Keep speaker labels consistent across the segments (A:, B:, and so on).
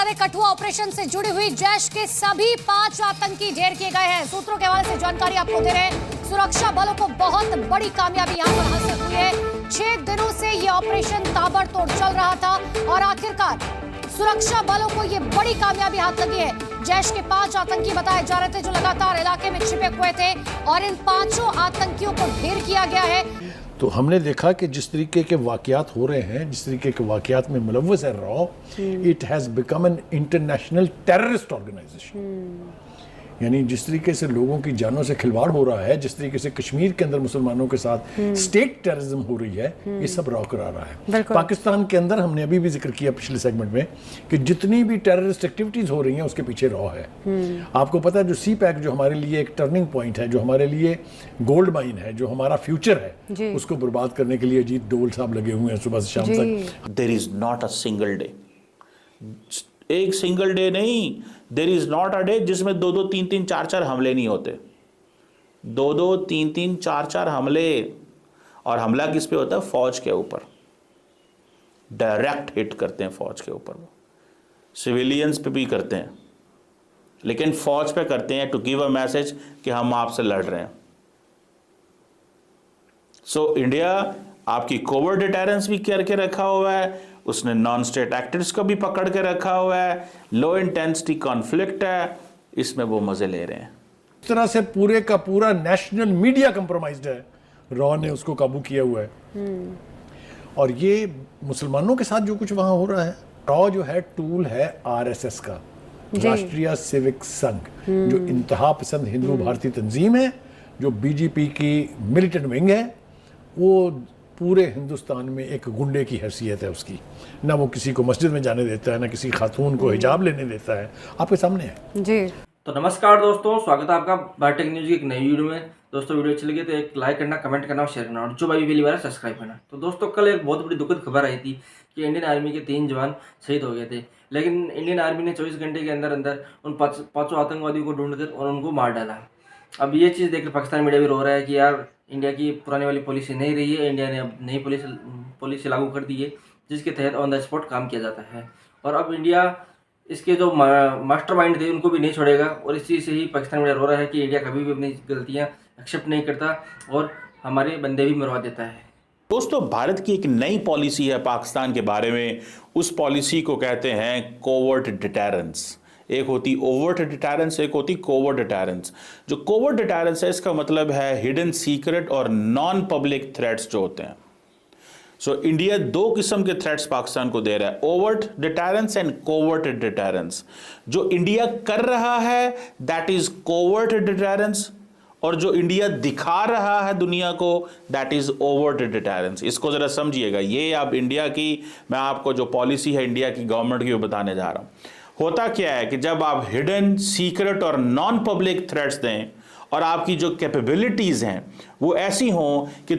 A: Pakistan Kathua operation से जुड़ी हुई जैश के सभी 5 आतंकी ढेर किए गए हैं। सूत्रों के हवाले से जानकारी आपको दे रहे हैं। सुरक्षा बलों को बहुत बड़ी कामयाबी यहां पर हासिल हुई है। 6 दिनों से यह ऑपरेशन ताबड़तोड़ चल रहा था और आखिरकार सुरक्षा बलों को यह बड़ी कामयाबी हाथ लगी है। जैश के 5 आतंकी बताए जा रहे थे जो लगातार इलाके में छिपे हुए थे और इन 5 आतंकियों को ढेर किया गया है।
B: तो हमने देखा कि जिस तरीके के वाकयात हो रहे हैं, जिस तरीके के वाकयात में मुलव्वस है रॉ, it has become an international terrorist organisation. यानी जिस तरीके से लोगों की जानों से खिलवाड़ हो रहा है, जिस तरीके से कश्मीर के अंदर मुसलमानों के साथ स्टेट टेररिज्म हो रही है, ये सब रॉ करा रहा है। पाकिस्तान के अंदर हमने अभी भी जिक्र किया पिछले सेगमेंट में कि जितनी भी टेररिस्ट एक्टिविटीज हो रही हैं उसके पीछे रॉ है। आपको पता है जो सी पैक जो हमारे लिए एक टर्निंग पॉइंट है, जो हमारे लिए गोल्ड माइन है, जो हमारा फ्यूचर है, उसको बर्बाद करने के लिए अजीत डोल साहब लगे हुए हैं सुबह से शाम तक।
C: There is not a single day, एक सिंगल डे नहीं, there is not a day जिसमें 2-2, 3-3, 4-4 हमले नहीं होते। 2-2, 3-3, 4-4 हमले। और हमला किस पे होता है? फौज के ऊपर। डायरेक्ट हिट करते हैं फौज के ऊपर। सिविलियंस पे भी करते हैं, लेकिन फौज पे करते हैं टू गिव अ मैसेज कि हम आपसे लड़ रहे हैं। सो इंडिया आपकी कोवर्ट डिटेरेंस भी करके रखा हुआ है, उसने नॉन स्टेट एक्टर्स को भी पकड़ के रखा हुआ है, लो इंटेंसिटी कॉन्फ्लिक्ट है, इसमें वो मजे ले रहे हैं।
B: इस तरह से पूरे का पूरा नेशनल मीडिया कंप्रोमाइज्ड है, रॉ ने उसको काबू किया हुआ है। और ये मुसलमानों के साथ जो कुछ वहां हो रहा है, रॉ जो है टूल है आरएसएस का, राष्ट्रीय सिविक संघ, जो इंतहा पसंद हिंदू भारतीय तंजीम है, जो बीजेपी की मिलिटेंट विंग है। वो पूरे हिंदुस्तान में एक गुंडे की हैसियत है उसकी। ना वो किसी को मस्जिद में जाने देता है, ना किसी खातून को हिजाब लेने देता है। आपके सामने है
A: जी।
D: तो नमस्कार दोस्तों, स्वागत है आपका बायोटेक न्यूज़ की एक नई वीडियो में। दोस्तों वीडियो अच्छी लगी तो एक लाइक करना, कमेंट करना और शेयर करना, और जो भाई पहली बार है सब्सक्राइब करना। तो दोस्तों कल एक बहुत बड़ी दुखद खबर आई थी कि इंडियन आर्मी के 3 जवान शहीद हो गए थे, लेकिन इंडियन आर्मी ने 24 घंटे के अंदर अंदर उन 5 आतंकवादियों को ढूंढ कर और उनको मार डाला। अब ये चीज़ देखकर पाकिस्तान मीडिया भी रो रहा है कि यार इंडिया की पुरानी वाली पॉलिसी नहीं रही है, इंडिया ने अब नई पॉलिसी लागू कर दी है जिसके तहत ऑन द स्पॉट काम किया जाता है। और अब इंडिया इसके जो मास्टरमाइंड थे उनको भी नहीं छोड़ेगा, और इस चीज़ से ही पाकिस्तान मीडिया रो रहा है कि इंडिया कभी भी अपनी गलतियाँ एक्सेप्ट नहीं करता और हमारे बंदे भी मरवा देता है।
C: दोस्तों भारत की एक नई पॉलिसी है पाकिस्तान के बारे में। उस पॉलिसी को कहते हैं कोवर्ट डिटेरेंस। एक होती ओवर्ट डिटेरेंस, एक होती कोवर्ट डिटेरेंस। जो कोवर्ट डिटेरेंस है इसका मतलब है हिडन सीक्रेट और नॉन पब्लिक थ्रेट्स जो होते हैं। सो इंडिया 2 किस्म के थ्रेट्स पाकिस्तान को दे रहा है, overt deterrence and covert deterrence. जो इंडिया कर रहा है दैट इज कोवर्ट डिटेरेंस, और जो इंडिया दिखा रहा है दुनिया को दैट इज ओवर्ट डिटेरेंस। इसको जरा समझिएगा। ये अब इंडिया की, मैं आपको जो पॉलिसी है इंडिया की गवर्नमेंट की वो बताने जा रहा हूं। होता क्या है कि जब आप हिडन सीक्रेट और नॉन पब्लिक थ्रेट्स दें और आपकी जो कैपेबिलिटीज हैं वो ऐसी हों कि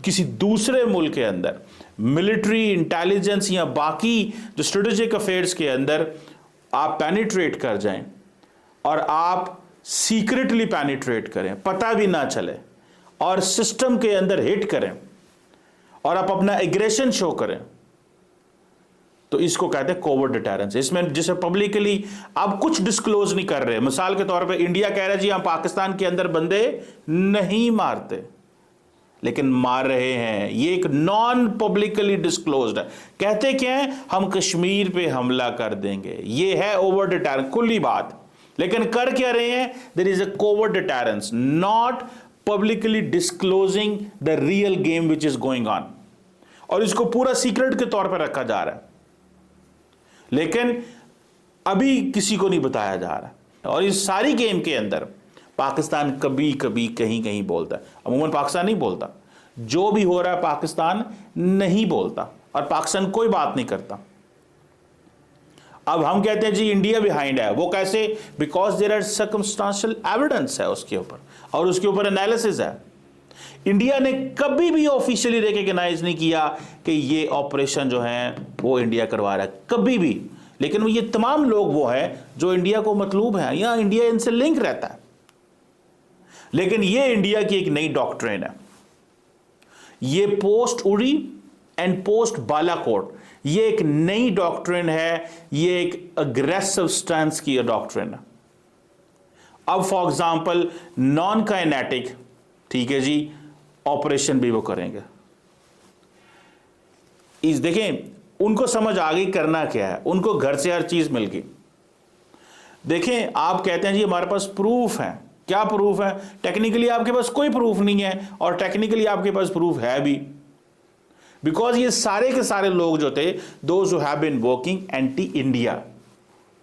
C: किसी दूसरे मुल्क के अंदर मिलिट्री इंटेलिजेंस या बाकी जो स्ट्रेटेजिक अफेयर्स के अंदर आप पेनिट्रेट कर जाएं और आप सीक्रेटली पेनिट्रेट करें, पता भी ना चले, और सिस्टम के अंदर हिट करें और आप अपना एग्रेशन शो करें, तो इसको कहते हैं कोवर्ट डिटेरेंस। इसमें जिसे पब्लिकली आप कुछ डिस्क्लोज नहीं कर रहे। मिसाल के तौर पे इंडिया कह रहा है जी हम पाकिस्तान के अंदर बंदे नहीं मारते, लेकिन मार रहे हैं। ये एक नॉन पब्लिकली डिस्क्लोज्ड है। कहते क्या है? हम कश्मीर पे हमला कर देंगे। ये है ओवर डिटेरेंस, खुली बात। लेकिन कर क्या रहे हैं? There is a covert deterrence, not publicly disclosing the real game which is going on, और इसको पूरा सीक्रेट के तौर पर रखा जा रहा है, लेकिन अभी किसी को नहीं बताया जा रहा। और इस सारी गेम के अंदर पाकिस्तान कभी कभी कहीं कहीं बोलता है, अमूमन पाकिस्तान नहीं बोलता। जो भी हो रहा है पाकिस्तान नहीं बोलता, और पाकिस्तान कोई बात नहीं करता। अब हम कहते हैं जी इंडिया बिहाइंड है। वो कैसे? Because there are circumstantial evidence है उसके ऊपर, और उसके ऊपर एनालिसिस है। इंडिया ने कभी भी ऑफिशियली रिकॉग्नाइज नहीं किया कि ये ऑपरेशन जो है वो इंडिया करवा रहा है, कभी भी। लेकिन ये तमाम लोग वो है जो इंडिया को मतलूब है या इंडिया इनसे लिंक रहता है। लेकिन ये इंडिया की एक नई डॉक्ट्रिन है। ये पोस्ट उड़ी एंड पोस्ट बालाकोट, ये एक नई डॉक्ट्रिन है, ये एक अग्रेसिव स्टैंस की डॉक्ट्रिन है। अब फॉर एग्जांपल नॉन काइनेटिक, ठीक है जी, ऑपरेशन भी वो करेंगे। इस देखें, उनको समझ आ गई करना क्या है, उनको घर से हर चीज मिल गई। देखें, आप कहते हैं जी हमारे पास प्रूफ है, क्या प्रूफ है? टेक्निकली आपके पास कोई प्रूफ नहीं है, और टेक्निकली आपके पास प्रूफ है भी, बिकॉज ये सारे के सारे लोग जो थे, those who have been working anti India,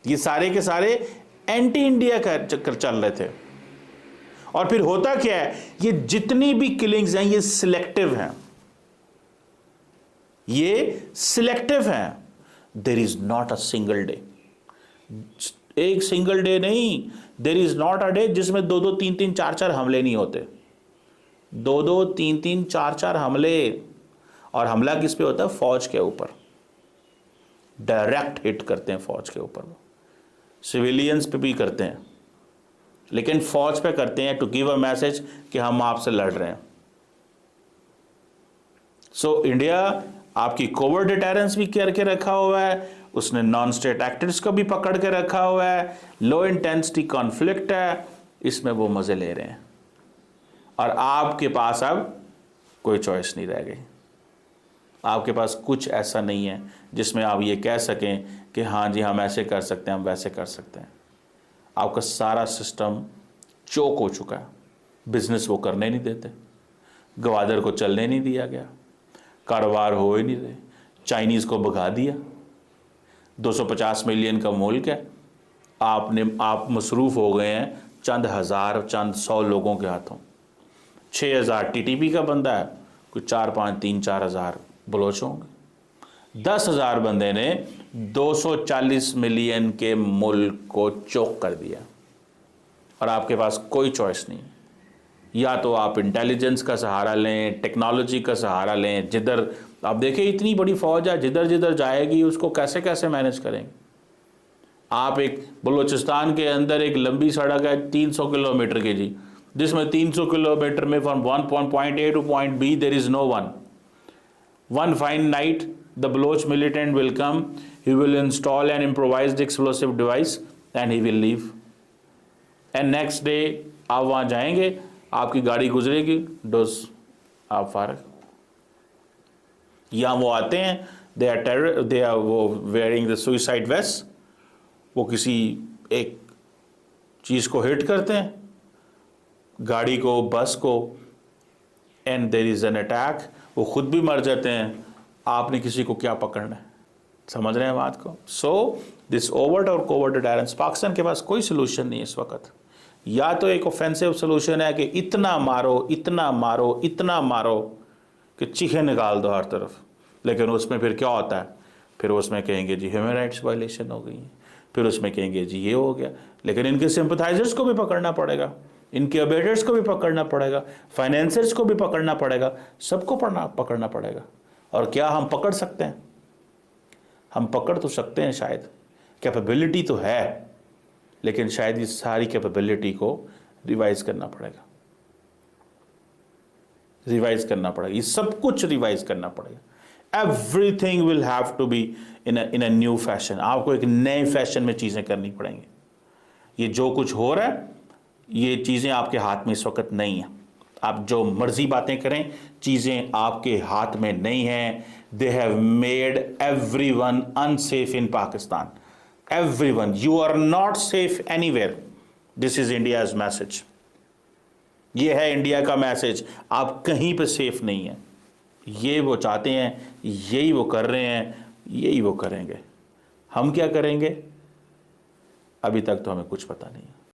C: ये सारे के सारे एंटी इंडिया का चक्कर चल रहे थे। और फिर होता क्या है, ये जितनी भी किलिंग्स हैं ये सिलेक्टिव हैं, ये सिलेक्टिव हैं। There is not a single day, एक सिंगल डे नहीं, there is not a day जिसमें 2-2, 3-3, 4-4 हमले नहीं होते। 2-2, 3-3, 4-4 हमले। और हमला किस पे होता है? फौज के ऊपर, डायरेक्ट हिट करते हैं फौज के ऊपर। सिविलियंस पे भी करते हैं, लेकिन फौज पे करते हैं टू गिव अ मैसेज कि हम आपसे लड़ रहे हैं। सो इंडिया आपकी कोवर्ट डिटेरेंस भी करके रखा हुआ है, उसने नॉन स्टेट एक्टर्स को भी पकड़ के रखा हुआ है, लो इंटेंसिटी कॉन्फ्लिक्ट है, इसमें वो मजे ले रहे हैं। और आपके पास अब कोई चॉइस नहीं रह गई, आपके पास कुछ ऐसा नहीं है जिसमें आप ये कह सकें कि हाँ जी हम ऐसे कर सकते हैं, हम वैसे कर सकते हैं। आपका सारा सिस्टम चोक हो चुका है, बिजनेस वो करने नहीं देते, गवादर को चलने नहीं दिया गया, कारोबार हो ही नहीं रहे, चाइनीज़ को भगा दिया, 250 मिलियन का मुल्क है, आप मसरूफ़ हो गए हैं चंद हज़ार, चंद 100 लोगों के हाथों। 6000 टीटीपी का बंदा है, कुछ 4-5, 3-4 हज़ार बलोच होंगे। 10,000 बंदे ने 240 मिलियन के मुल्क को चोक कर दिया, और आपके पास कोई चॉइस नहीं। या तो आप इंटेलिजेंस का सहारा लें, टेक्नोलॉजी का सहारा लें, जिधर आप देखें इतनी बड़ी फौज है, जिधर जिधर जाएगी उसको कैसे कैसे मैनेज करेंगे। आप एक बलूचिस्तान के अंदर एक लंबी सड़क है 300 किलोमीटर की जी, जिसमें 300 किलोमीटर में from point A to point B there is no one fine night the Baloch militant will come, he will install an improvised explosive device and he will leave, and next day आप वहाँ जाएंगे, आपकी गाड़ी गुजरेगी, dose आप फारग। या वो आते हैं, they are वो wearing the suicide vest, वो किसी एक चीज़ को हिट करते हैं, गाड़ी को, बस को, and there is an attack, वो खुद भी मर जाते हैं। आपने किसी को क्या पकड़ना है? समझ रहे हैं बात को? सो दिस ओवर्ट और कोवर्ट डिटेरेंस, पाकिस्तान के पास कोई सोल्यूशन नहीं है इस वक्त। या तो एक ऑफेंसिव सोल्यूशन है कि इतना मारो, इतना मारो, इतना मारो कि चीखें निकाल दो हर तरफ, लेकिन उसमें फिर क्या होता है? फिर उसमें कहेंगे जी ह्यूमन राइट्स वायलेशन हो गई, फिर उसमें कहेंगे जी ये हो गया। लेकिन इनके सिंपथाइजर्स को भी पकड़ना पड़ेगा, इनके अबेटर्स को भी पकड़ना पड़ेगा, फाइनेंसर्स को भी पकड़ना पड़ेगा, सबको पकड़ना पड़ेगा। और क्या हम पकड़ सकते हैं? हम पकड़ तो सकते हैं शायद, कैपेबिलिटी तो है, लेकिन शायद इस सारी कैपेबिलिटी को रिवाइज करना पड़ेगा, रिवाइज करना पड़ेगा, ये सब कुछ रिवाइज करना पड़ेगा। Everything will have to be in a new fashion. आपको एक नए फैशन में चीज़ें करनी पड़ेंगी। ये जो कुछ हो रहा है, ये चीज़ें आपके हाथ में इस वक्त नहीं है। आप जो मर्जी बातें करें, चीज़ें आपके हाथ में नहीं हैं। They have made everyone unsafe in Pakistan. Everyone, you are not safe anywhere. This is India's message. ये है इंडिया का मैसेज, आप कहीं पे सेफ नहीं है। ये वो चाहते हैं, यही वो कर रहे हैं, यही वो करेंगे। हम क्या करेंगे अभी तक तो हमें कुछ पता नहीं है।